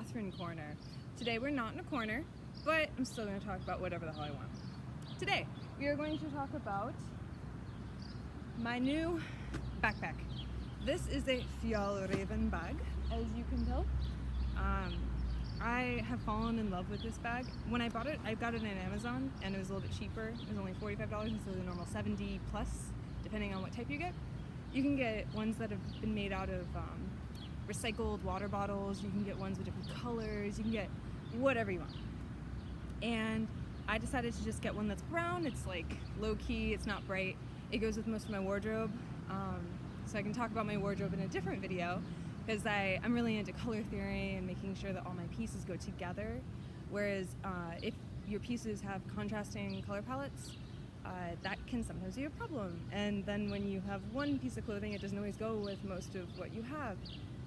Katherine corner. Today we're not in a corner, but I'm still going to talk about whatever the hell I want. Today we are going to talk about my new backpack. This is a Fjallraven bag, as you can tell. I have fallen in love with this bag. When I bought it, I got it on Amazon and it was a little bit cheaper. It was only $45 instead of the normal 70 plus, depending on what type you get. You can get ones that have been made out of recycled water bottles. You can get ones with different colors. You can get whatever you want. And I decided to just get one that's brown. It's like low-key, it's not bright. It goes with most of my wardrobe. So I can talk about my wardrobe in a different video, because I'm really into color theory and making sure that all my pieces go together. Whereas if your pieces have contrasting color palettes, that can sometimes be a problem. And then when you have one piece of clothing, it doesn't always go with most of what you have.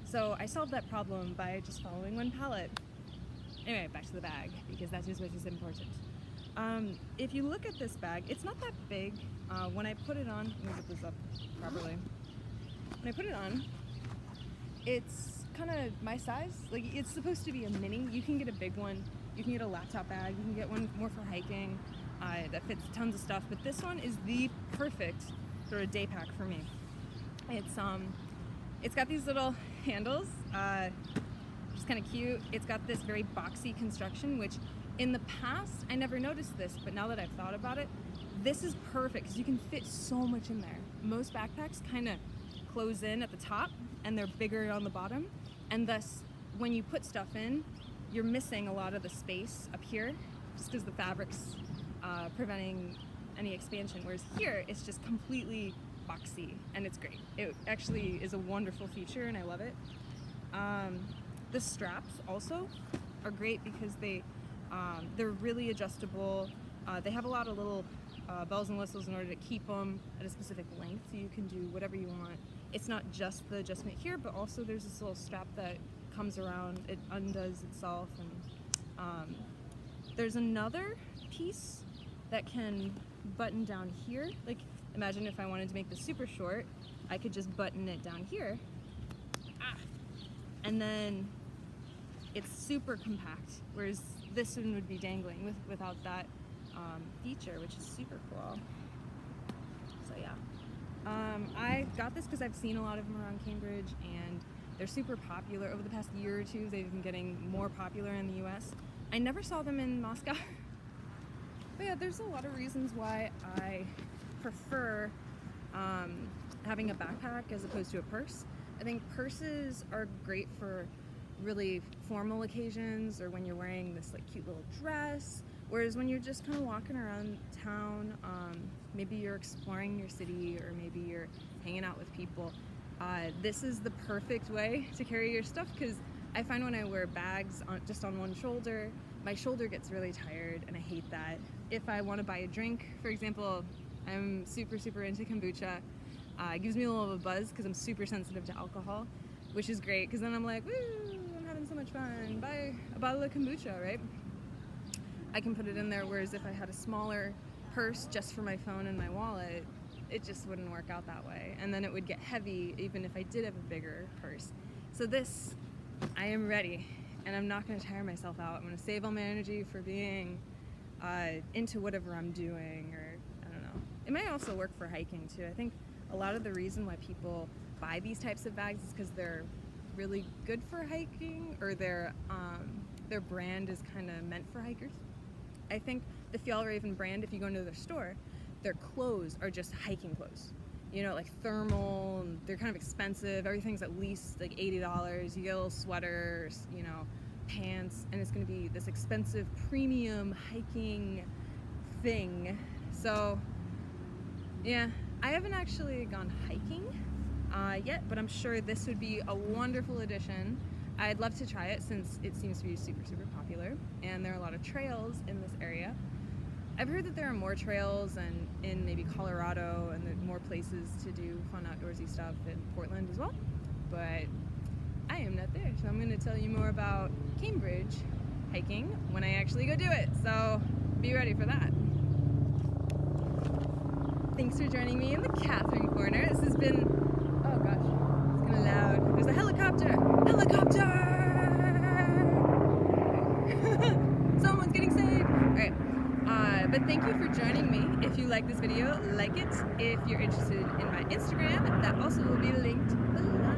So I solved that problem by just following one palette. Anyway, back to the bag, because that is what is important. If you look at this bag, it's not that big. When I put it on, let me zip this up properly. When I put it on, it's kind of my size. Like, it's supposed to be a mini. You can get a big one. You can get a laptop bag. You can get one more for hiking that fits tons of stuff. But this one is the perfect sort of day pack for me. It's got these little handles, which is kind of cute. It's got this very boxy construction, which in the past I never noticed this, but now that I've thought about it, this is perfect because you can fit so much in there. Most backpacks kind of close in at the top and they're bigger on the bottom, and thus when you put stuff in, you're missing a lot of the space up here just because the fabric's preventing any expansion, whereas here it's just completely boxy and it's great. It actually is a wonderful feature and I love it. The straps also are great because they're really adjustable. They have a lot of little bells and whistles in order to keep them at a specific length, so you can do whatever you want. It's not just the adjustment here, but also there's this little strap that comes around, it undoes itself, and there's another piece that can button down here. Like, imagine if I wanted to make this super short, I could just button it down here, and then it's super compact, whereas this one would be dangling without that feature, which is super cool. So yeah, I got this because I've seen a lot of them around Cambridge and they're super popular. Over the past year or two, they've been getting more popular in the US. I never saw them in Moscow. But yeah, there's a lot of reasons why I prefer having a backpack as opposed to a purse. I think purses are great for really formal occasions or when you're wearing this like cute little dress, whereas when you're just kind of walking around town, maybe you're exploring your city or maybe you're hanging out with people, this is the perfect way to carry your stuff, because I find when I wear bags just on one shoulder, my shoulder gets really tired and I hate that. If I want to buy a drink, for example, I'm super into kombucha. It gives me a little bit of a buzz because I'm super sensitive to alcohol, which is great because then I'm like, woo, I'm having so much fun. Buy a bottle of kombucha, right? I can put it in there, whereas if I had a smaller purse just for my phone and my wallet, it just wouldn't work out that way. And then it would get heavy even if I did have a bigger purse. So this, I am ready, and I'm not going to tire myself out. I'm going to save all my energy for being into whatever I'm doing, or I don't know. It might also work for hiking too. I think a lot of the reason why people buy these types of bags is because they're really good for hiking, or their brand is kind of meant for hikers. I think the Fjallraven brand, if you go into their store, their clothes are just hiking clothes. You know, like thermal, and they're kind of expensive. Everything's at least like $80. You get a little sweater, you know, pants, and it's gonna be this expensive premium hiking thing. So yeah, I haven't actually gone hiking yet, but I'm sure this would be a wonderful addition. I'd love to try it since it seems to be super popular and there are a lot of trails in this area. I've heard that there are more trails and in maybe Colorado, and there are more places to do fun outdoorsy stuff in Portland as well, but I am not there, so I'm going to tell you more about Cambridge hiking when I actually go do it, so be ready for that. Thanks for joining me in the Katherine corner. This has been, oh gosh, it's kind of loud. There's a helicopter! Helicopter! like this video, like it. If you're interested in my Instagram, that also will be linked below.